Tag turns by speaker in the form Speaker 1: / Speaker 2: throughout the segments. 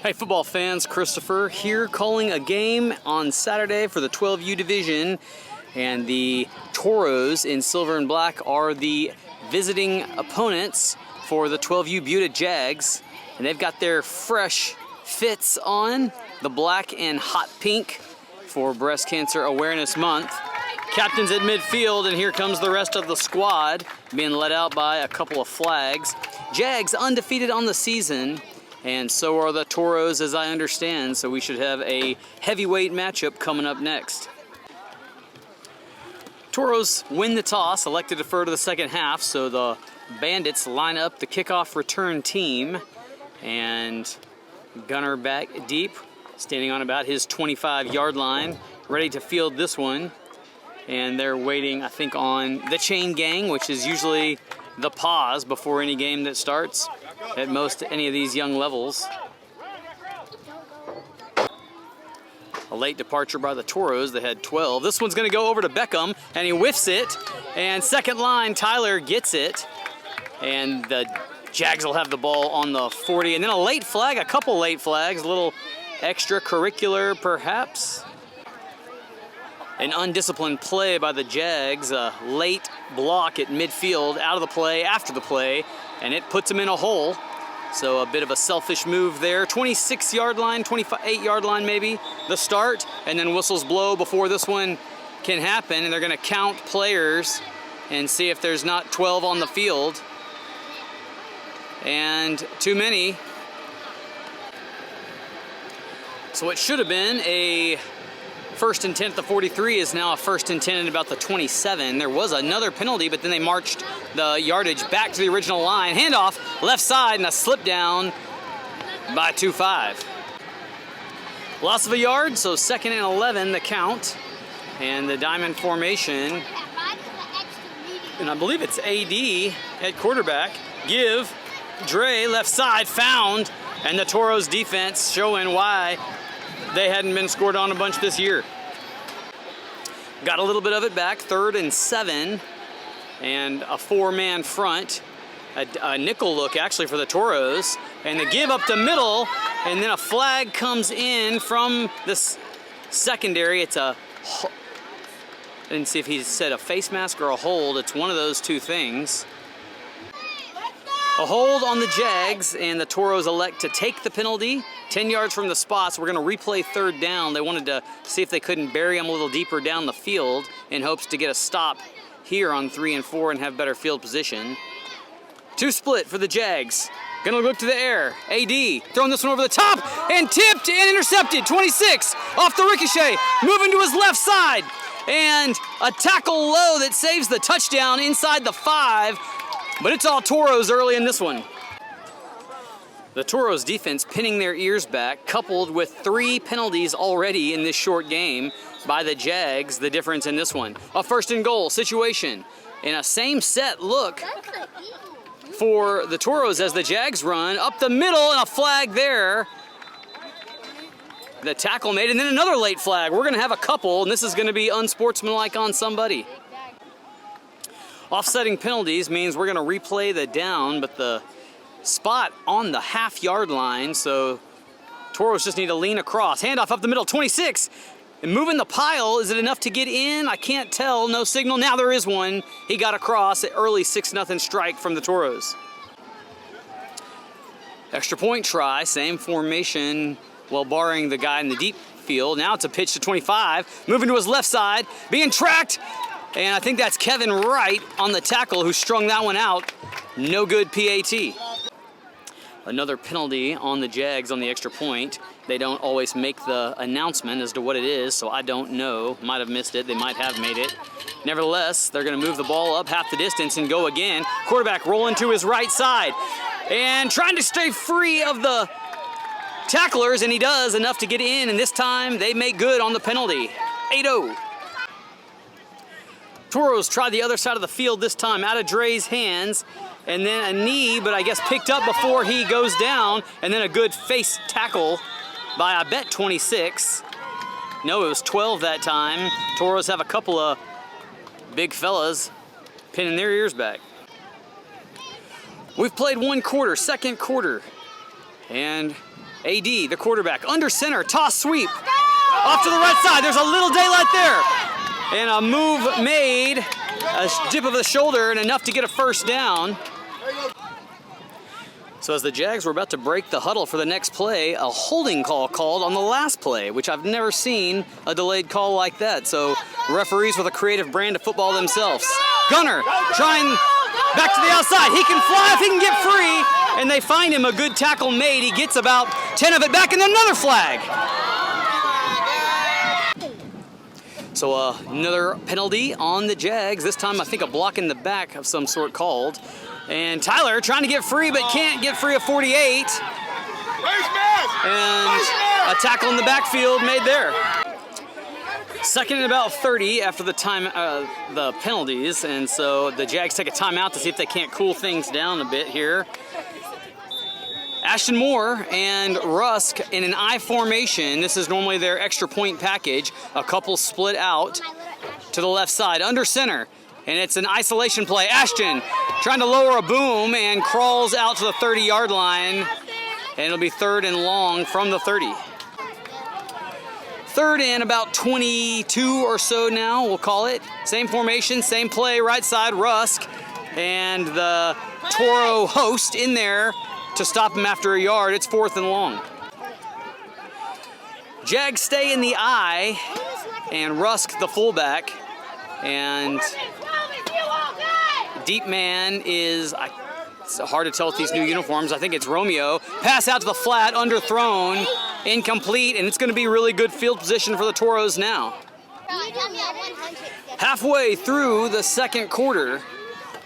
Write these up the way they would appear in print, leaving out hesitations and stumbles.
Speaker 1: Hey football fans, Christopher here calling a game on Saturday for the 12U division, and the Toros in silver and black are the visiting opponents for the 12U Buda Jags, and they've got their fresh fits on, the black and hot pink for Breast Cancer Awareness Month. Captain's at midfield, and here comes the rest of the squad being led out by a couple of flags. Jags undefeated on the season, and so are the Toros, as I understand, so we should have a heavyweight matchup coming up next. Toros win the toss, elect to defer to the second half, so the Bandits line up the kickoff return team, and Gunner back deep, standing on about his 25-yard line, ready to field this one. And they're waiting, I think, on the chain gang, which is usually the pause before any game that starts at most any of these young levels. A late departure by the Toros. They had 12. This one's going to go over to Beckham, and he whiffs it. And second line, Tyler gets it. And the Jags will have the ball on the 40. And then a late flag, a couple late flags, a little extracurricular perhaps. An undisciplined play by the Jags, a late block at midfield, out of the play, after the play, and it puts them in a hole. So a bit of a selfish move there. 26-yard line, 28-yard line maybe, the start, and then whistles blow before this one can happen, and they're gonna count players and see if there's not 12 on the field. And too many. So it should have been a first and 10 at the 43 is now a first and 10 at about the 27. There was another penalty, but then they marched the yardage back to the original line. Handoff, left side, and a slip down by 2-5. Loss of a yard, so second and 11 the count. And the diamond formation, and I believe it's AD at quarterback. Give, Dre, left side, found, and the Toros defense showing why they hadn't been scored on a bunch this year. Got a little bit of it back, 3rd and 7, and a 4-man front. A nickel look actually for the Toros, and the give up the middle, and then a flag comes in from the secondary. It's a, I didn't see if he said a face mask or a hold. It's one of those two things. A hold on the Jags, and the Toros elect to take the penalty 10 yards from the spot, so we're going to replay 3rd down. They wanted to see if they couldn't bury them a little deeper down the field in hopes to get a stop here on 3 and 4 and have better field position. 2 split for the Jags. Going to look to the air. AD throwing this one over the top and tipped and intercepted. 26 off the ricochet, moving to his left side, and a tackle low that saves the touchdown inside the 5. But it's all Toros early in this one. The Toros defense pinning their ears back, coupled with 3 penalties already in this short game by the Jags, the difference in this one. A 1st and goal situation, and a same set look for the Toros as the Jags run up the middle, and a flag there. The tackle made, and then another late flag. We're gonna have a couple, and this is gonna be unsportsmanlike on somebody. Offsetting penalties means we're going to replay the down, but the spot on the half-yard line, so Toros just need to lean across. Handoff up the middle, 26. And moving the pile, is it enough to get in? I can't tell, no signal. Now there is one. He got across, an early 6-0 strike from the Toros. Extra point try, same formation, well, barring the guy in the deep field. Now it's a pitch to 25, moving to his left side, being tracked. And I think that's Kevin Wright on the tackle who strung that one out. No good PAT. Another penalty on the Jags on the extra point. They don't always make the announcement as to what it is, so I don't know. Might have missed it. They might have made it. Nevertheless, they're going to move the ball up half the distance and go again. Quarterback rolling to his right side and trying to stay free of the tacklers, and he does enough to get in, and this time they make good on the penalty. 8-0. Toros try the other side of the field this time, out of Dre's hands, and then a knee, but I guess picked up before he goes down, and then a good face tackle by, I bet, 26. No, it was 12 that time. Toros have a couple of big fellas pinning their ears back. We've played 1 quarter, second quarter, and AD, the quarterback, under center, toss sweep. Off to the right side, there's a little daylight there. And a move made, a dip of the shoulder, and enough to get a first down. So as the Jags were about to break the huddle for the next play, a holding call called on the last play, which I've never seen a delayed call like that. So referees with a creative brand of football themselves. Gunner trying back to the outside. He can fly if he can get free, and they find him a good tackle made. He gets about 10 of it back, and another flag. So another penalty on the Jags. This time I think a block in the back of some sort called. And Tyler trying to get free but can't get free of 48. And a tackle in the backfield made there. Second and about 30 after the penalties. And so the Jags take a timeout to see if they can't cool things down a bit here. Ashton Moore and Rusk in an I formation. This is normally their extra point package. A couple split out to the left side, under center. And it's an isolation play. Ashton trying to lower a boom and crawls out to the 30-yard line. And it'll be third and long from the 30. Third and about 22 or so now, we'll call it. Same formation, same play, right side, Rusk. And the Toro host in there to stop him after a yard. It's fourth and long. Jags stay in the I, and Rusk the fullback. And deep man is, it's hard to tell with these new uniforms. I think it's Romeo. Pass out to the flat, underthrown, incomplete, and it's going to be really good field position for the Toros now. Halfway through the second quarter,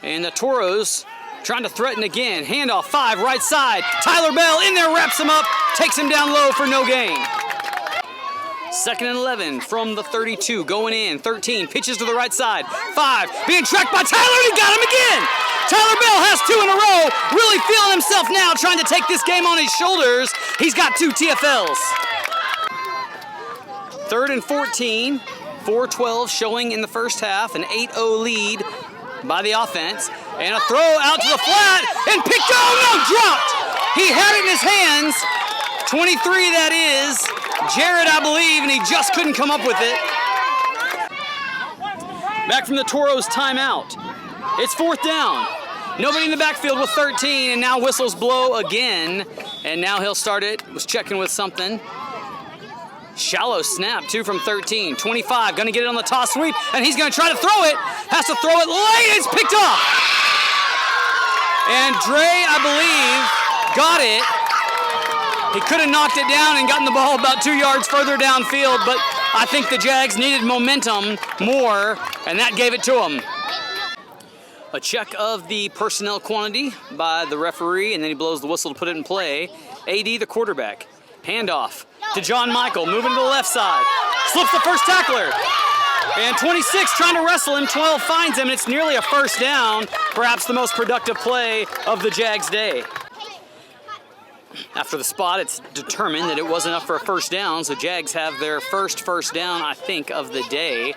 Speaker 1: and the Toros trying to threaten again. Handoff, 5, right side. Tyler Bell in there, wraps him up, takes him down low for no gain. Second and 11 from the 32, going in. 13, pitches to the right side. 5, being tracked by Tyler, and he got him again. Tyler Bell has 2 in a row, really feeling himself now, trying to take this game on his shoulders. He's got 2 TFLs. Third and 14, 4-12 showing in the first half, an 8-0 lead by the offense. And a throw out to the flat, and picked, oh no, dropped. He had it in his hands. 23 that is. Jared, I believe, and he just couldn't come up with it. Back from the Toros timeout. It's fourth down. Nobody in the backfield with 13, and now whistles blow again. And now he'll start it. Was checking with something. Shallow snap, 2 from 13. 25, gonna get it on the toss sweep, and he's gonna try to throw it. Has to throw it late, it's picked off. And Dre, I believe, got it. He could have knocked it down and gotten the ball about 2 yards further downfield, but I think the Jags needed momentum more, and that gave it to them. A check of the personnel quantity by the referee, and then he blows the whistle to put it in play. AD, the quarterback. Handoff to John Michael, moving to the left side. Slips the first tackler. And 26 trying to wrestle him. 12 finds him, and it's nearly a first down. Perhaps the most productive play of the Jags' day. After the spot, it's determined that it wasn't enough for a first down, so Jags have their first down, I think, of the day.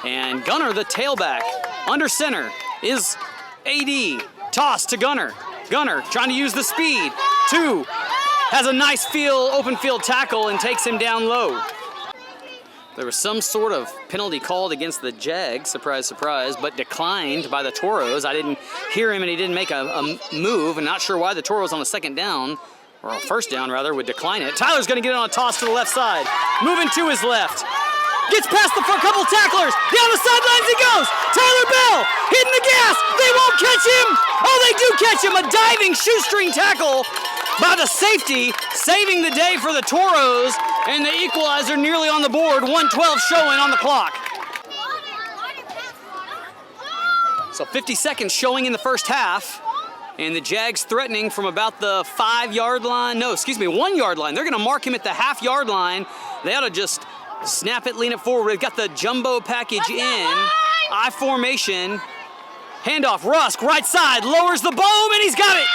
Speaker 1: And Gunner, the tailback, under center, is AD. Toss to Gunner. Gunner trying to use the speed. 2. Has a nice open field tackle and takes him down low. There was some sort of penalty called against the Jags, surprise, surprise, but declined by the Toros. I didn't hear him, and he didn't make a move. I'm not sure why the Toros on a second down, or a first down rather, would decline it. Tyler's gonna get it on a toss to the left side. Moving to his left. Gets past the couple tacklers. Down the sidelines he goes. Tyler Bell hitting the gas. They won't catch him. Oh, they do catch him. A diving shoestring tackle by the safety, saving the day for the Toros, and the equalizer nearly on the board. 1:12 showing on the clock. So 50 seconds showing in the first half, and the Jags threatening from about the 5-yard line. No, excuse me, 1-yard line. They're going to mark him at the half-yard line. They ought to just snap it, lean it forward. They've got the jumbo package in. I formation. Handoff, Rusk, right side, lowers the boom, and he's got it.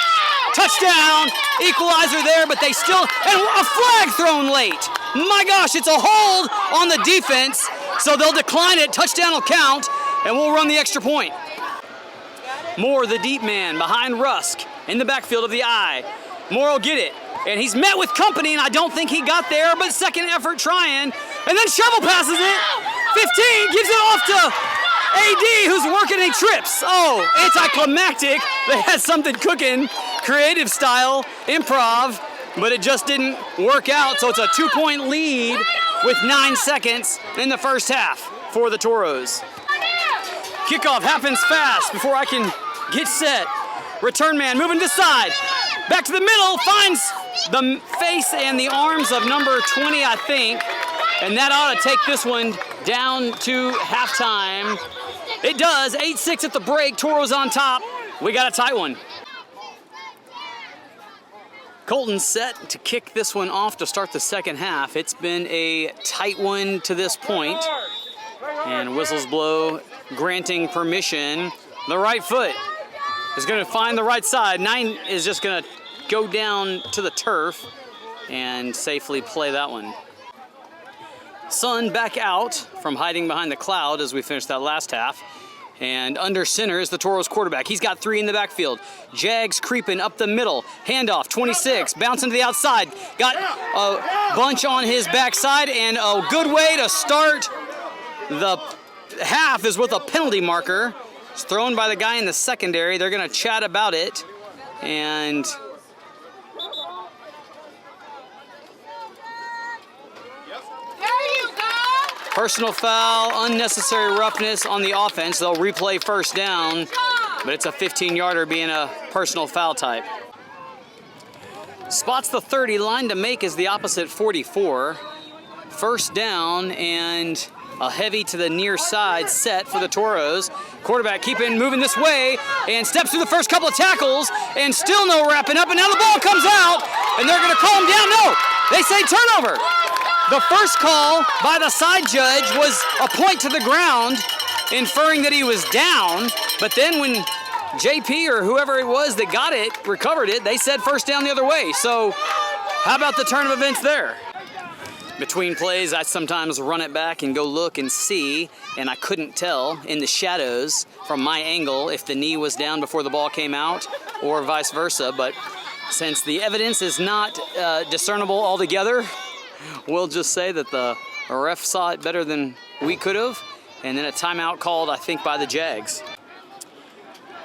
Speaker 1: Touchdown, equalizer there, but they still, and a flag thrown late. My gosh, it's a hold on the defense, so they'll decline it. Touchdown will count, and we'll run the extra point. Moore, the deep man, behind Rusk, in the backfield of the I. Moore will get it. And he's met with company, and I don't think he got there, but second effort trying. And then shovel passes it. 15, gives it off to AD, who's working, and he trips. Oh, anticlimactic. They had something cooking, creative style, improv, but it just didn't work out. So it's a 2-point lead with 9 seconds in the first half for the Toros. Kickoff happens fast before I can get set. Return man moving to side. Back to the middle, finds the face and the arms of number 20, I think. And that ought to take this one down to halftime. It does, 8-6 at the break, Toros on top. We got a tight one. Colton set to kick this one off to start the second half. It's been a tight one to this point. And whistles blow, granting permission. The right foot is going to find the right side. 9 is just going to go down to the turf and safely play that one. Sun back out from hiding behind the cloud as we finish that last half. And under center is the Toros quarterback. He's got 3 in the backfield. Jags creeping up the middle. Handoff, 26, bouncing to the outside. Got a bunch on his backside, and a good way to start the half is with a penalty marker. It's thrown by the guy in the secondary. They're going to chat about it. And personal foul, unnecessary roughness on the offense. They'll replay first down, but it's a 15-yarder being a personal foul type. Spots the 30, line to make is the opposite 44. First down and a heavy to the near side set for the Toros. Quarterback keeping moving this way and steps through the first couple of tackles and still no wrapping up, and now the ball comes out and they're gonna call him down. No, they say turnover. The first call by the side judge was a point to the ground, inferring that he was down, but then when JP or whoever it was that got it, recovered it, they said first down the other way. So how about the turn of events there? Between plays, I sometimes run it back and go look and see, and I couldn't tell in the shadows from my angle if the knee was down before the ball came out or vice versa, but since the evidence is not discernible altogether, we'll just say that the ref saw it better than we could have, and then a timeout called, I think, by the Jags.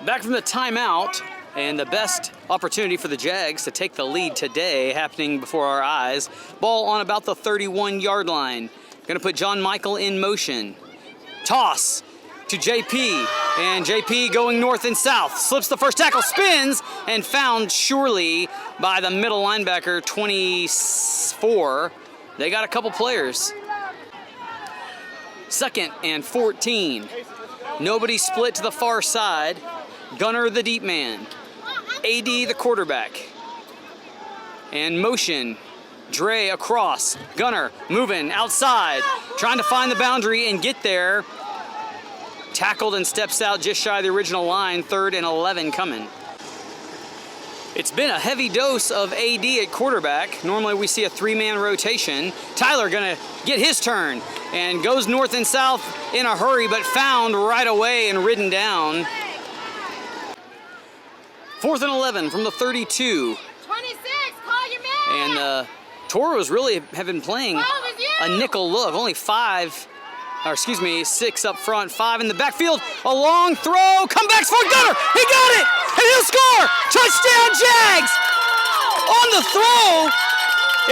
Speaker 1: Back from the timeout, and the best opportunity for the Jags to take the lead today happening before our eyes. Ball on about the 31-yard line. Gonna put John Michael in motion. Toss to JP, and JP going north and south. Slips the first tackle, spins, and found surely by the middle linebacker, 24. They got a couple players. 2nd and 14. Nobody split to the far side. Gunner the deep man. AD the quarterback. And motion. Dre across. Gunner moving outside. Trying to find the boundary and get there. Tackled and steps out just shy of the original line. 3rd and 11 coming. It's been a heavy dose of AD at quarterback. Normally we see a 3-man rotation. Tyler gonna get his turn and goes north and south in a hurry, but found right away and ridden down. 4th and 11 from the 32.
Speaker 2: 26, call your man.
Speaker 1: And the Toros really have been playing a nickel look. Only 6 up front, 5 in the backfield. A long throw, comebacks for Gunner. He got it, and he'll score. Touchdown, Jags. On the throw,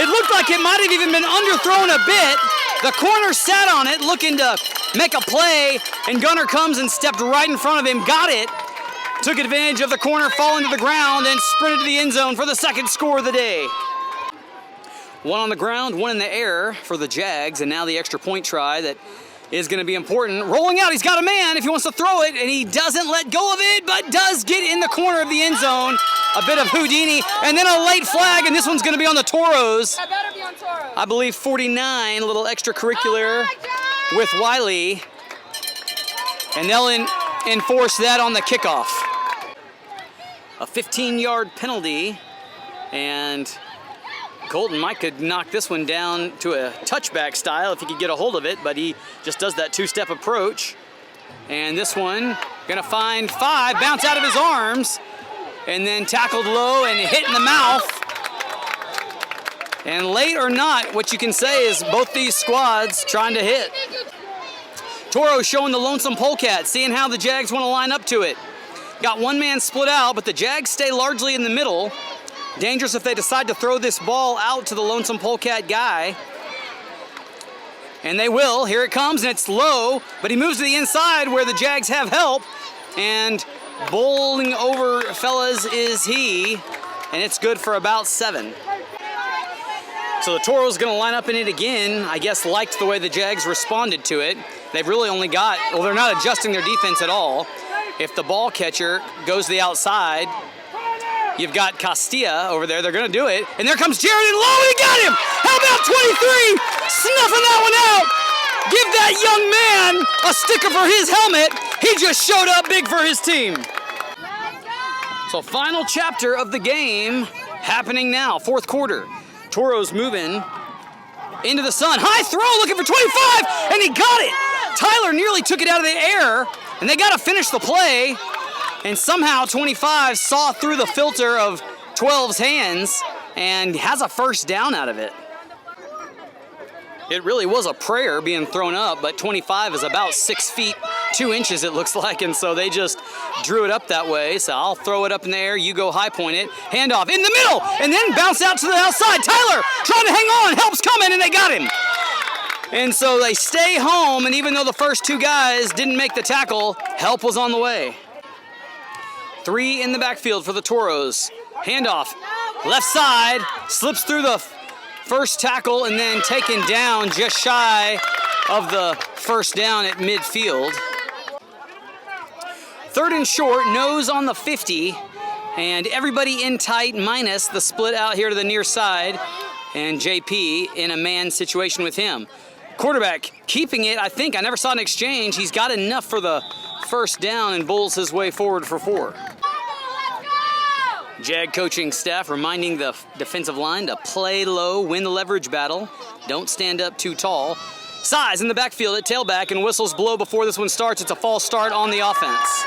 Speaker 1: it looked like it might have even been underthrown a bit. The corner sat on it, looking to make a play, and Gunner comes and stepped right in front of him, got it, took advantage of the corner falling to the ground, and sprinted to the end zone for the second score of the day. 1 on the ground, 1 in the air for the Jags, and now the extra point try that is going to be important. Rolling out, he's got a man if he wants to throw it, and he doesn't let go of it, but does get in the corner of the end zone. A bit of Houdini, and then a late flag, and this one's going to be on the Toros.
Speaker 2: I better be on Toros.
Speaker 1: I believe 49, a little extracurricular with Wiley, and they'll enforce that on the kickoff. A 15-yard penalty, and Colton Mike could knock this one down to a touchback style if he could get a hold of it, but he just does that 2-step approach. And this one gonna find 5, bounce out of his arms, and then tackled low and hit in the mouth. And late or not, what you can say is both these squads trying to hit. Toros showing the lonesome polecat, seeing how the Jags want to line up to it. Got one man split out, but the Jags stay largely in the middle. Dangerous if they decide to throw this ball out to the lonesome polecat guy. And they will. Here it comes, and it's low, but he moves to the inside where the Jags have help. And bowling over, fellas, is he. And it's good for about 7. So the Toros going to line up in it again. I guess liked the way the Jags responded to it. They've really only got, well, they're not adjusting their defense at all. If the ball catcher goes to the outside, you've got Castilla over there. They're going to do it. And there comes Jared and low, and he got him. How about 23? Snuffing that one out. Give that young man a sticker for his helmet. He just showed up big for his team. So final chapter of the game happening now, 4th quarter. Toros moving into the sun. High throw looking for 25, and he got it. Tyler nearly took it out of the air, and they got to finish the play. And somehow 25 saw through the filter of 12's hands and has a first down out of it. It really was a prayer being thrown up, but 25 is about 6 feet 2 inches, it looks like, and so they just drew it up that way. So I'll throw it up in the air, you go high point it, handoff in the middle, and then bounce out to the outside. Tyler trying to hang on, help's coming, and they got him. And so they stay home, and even though the first 2 guys didn't make the tackle, help was on the way. 3 in the backfield for the Toros. Handoff, left side, slips through the first tackle and then taken down just shy of the first down at midfield. 3rd and short, nose on the 50, and everybody in tight minus the split out here to the near side, and JP in a man situation with him. Quarterback keeping it, I think. I never saw an exchange. He's got enough for the first down and bowls his way forward for 4. Jag coaching staff reminding the defensive line to play low, win the leverage battle. Don't stand up too tall. Size in the backfield at tailback, and whistles blow before this one starts. It's a false start on the offense.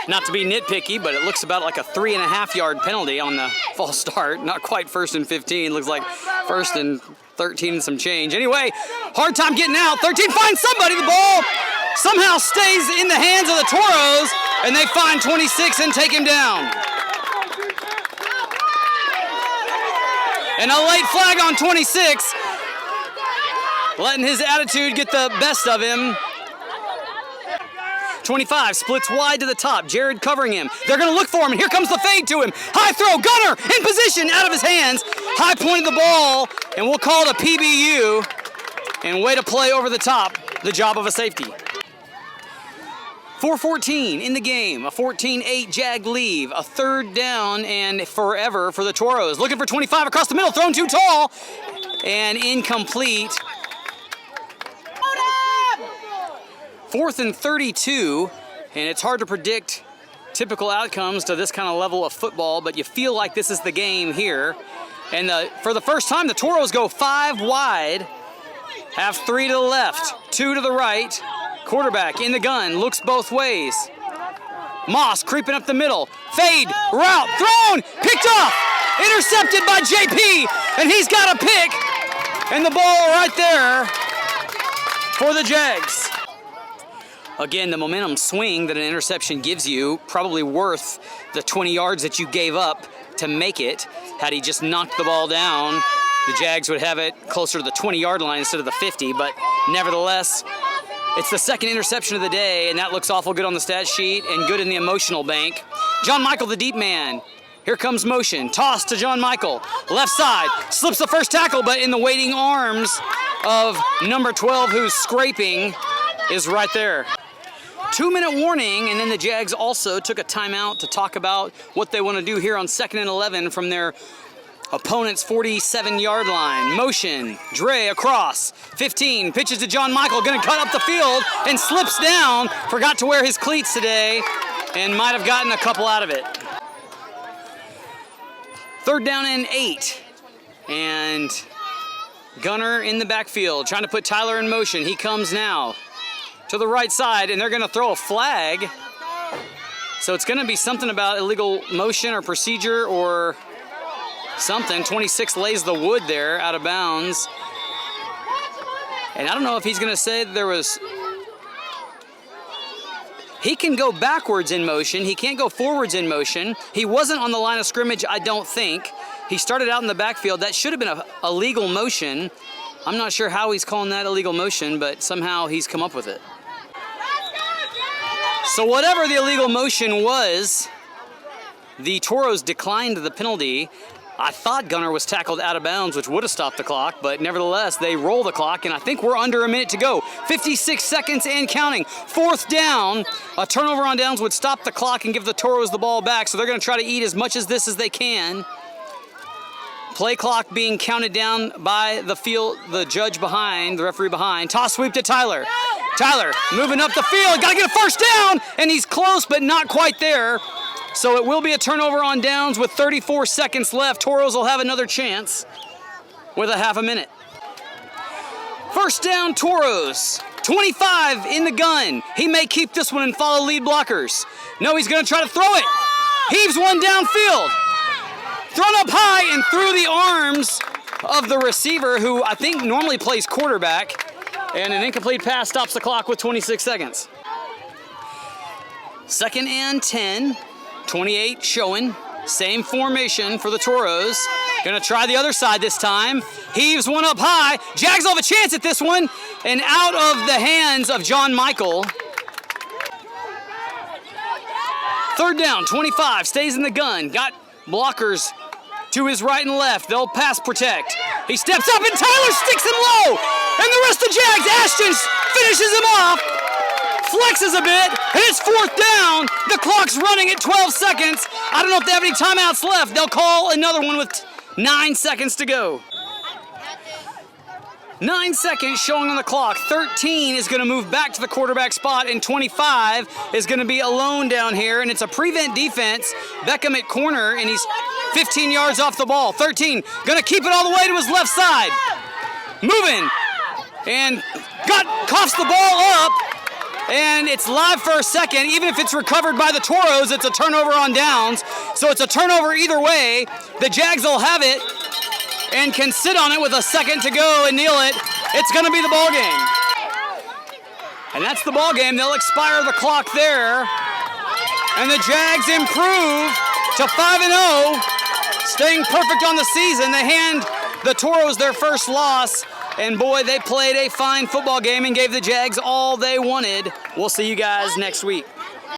Speaker 1: Not to be nitpicky, but it looks about like a 3.5-yard penalty on the false start. Not quite 1st and 15. Looks like 1st and 13 and some change. Anyway, hard time getting out. 13 finds somebody. The ball somehow stays in the hands of the Toros, and they find 26 and take him down. And a late flag on 26, letting his attitude get the best of him. 25 splits wide to the top. Jared covering him. They're going to look for him, and here comes the fade to him. High throw, Gunner in position, out of his hands. High pointed the ball, and we'll call it a PBU. And way to play over the top, the job of a safety. 4:14 in the game, a 14-8 Jag leave, a 3rd down and forever for the Toros. Looking for 25 across the middle, thrown too tall, and incomplete. 4th and 32, and it's hard to predict typical outcomes to this kind of level of football, but you feel like this is the game here. And for the first time, the Toros go 5 wide, have 3 to the left, 2 to the right. Quarterback in the gun, looks both ways. Moss creeping up the middle, fade, route, thrown, picked off, intercepted by JP, and he's got a pick, and the ball right there for the Jags. Again, the momentum swing that an interception gives you, probably worth the 20 yards that you gave up to make it. Had he just knocked the ball down, the Jags would have it closer to the 20-yard line instead of the 50, but nevertheless, it's the 2nd interception of the day, and that looks awful good on the stat sheet and good in the emotional bank. John Michael, the deep man. Here comes motion. Toss to John Michael. Left side. Slips the first tackle, but in the waiting arms of number 12, who's scraping, is right there. 2-minute warning, and then the Jags also took a timeout to talk about what they want to do here on 2nd and 11 from their opponent's 47-yard line. Motion, Dre across, 15, pitches to John Michael, gonna cut up the field and slips down, forgot to wear his cleats today and might have gotten a couple out of it. 3rd down and 8, and Gunner in the backfield, trying to put Tyler in motion. He comes now to the right side, and they're gonna throw a flag. So it's gonna be something about illegal motion or procedure or something. 26 lays the wood there, out of bounds. And I don't know if he's going to say there was... He can go backwards in motion. He can't go forwards in motion. He wasn't on the line of scrimmage, I don't think. He started out in the backfield. That should have been a legal motion. I'm not sure how he's calling that illegal motion, but somehow he's come up with it. So whatever the illegal motion was, the Toros declined the penalty. I thought Gunner was tackled out of bounds, which would have stopped the clock, but nevertheless, they roll the clock, and I think we're under a minute to go. 56 seconds and counting. 4th down. A turnover on downs would stop the clock and give the Toros the ball back, so they're going to try to eat as much of this as they can. Play clock being counted down by the judge behind, the referee behind. Toss sweep to Tyler. Tyler moving up the field, got to get a first down, and he's close, but not quite there. So it will be a turnover on downs with 34 seconds left. Toros will have another chance with a half a minute. First down, Toros. 25 in the gun. He may keep this one and follow lead blockers. No, he's going to try to throw it. Heaves one downfield. Thrown up high and through the arms of the receiver, who I think normally plays quarterback. And an incomplete pass stops the clock with 26 seconds. 2nd and 10. 28 showing. Same formation for the Toros. Gonna try the other side this time. Heaves one up high. Jags will have a chance at this one. And out of the hands of John Michael. 3rd down, 25. Stays in the gun. Got blockers to his right and left. They'll pass protect. He steps up and Tyler sticks him low. And the rest of Jags, Ashton finishes him off. Flexes a bit, and it's 4th down. The clock's running at 12 seconds. I don't know if they have any timeouts left. They'll call another one with 9 seconds to go. 9 seconds showing on the clock. 13 is going to move back to the quarterback spot, and 25 is going to be alone down here, and it's a prevent defense. Beckham at corner, and he's 15 yards off the ball. 13 going to keep it all the way to his left side. Moving, and coughs the ball up. And it's live for a second. Even if it's recovered by the Toros, it's a turnover on downs. So it's a turnover either way. The Jags will have it and can sit on it with a second to go and kneel it. It's going to be the ball game. And that's the ball game. They'll expire the clock there. And the Jags improve to 5-0, staying perfect on the season. They hand the Toros their first loss. And boy, they played a fine football game and gave the Jags all they wanted. We'll see you guys next week.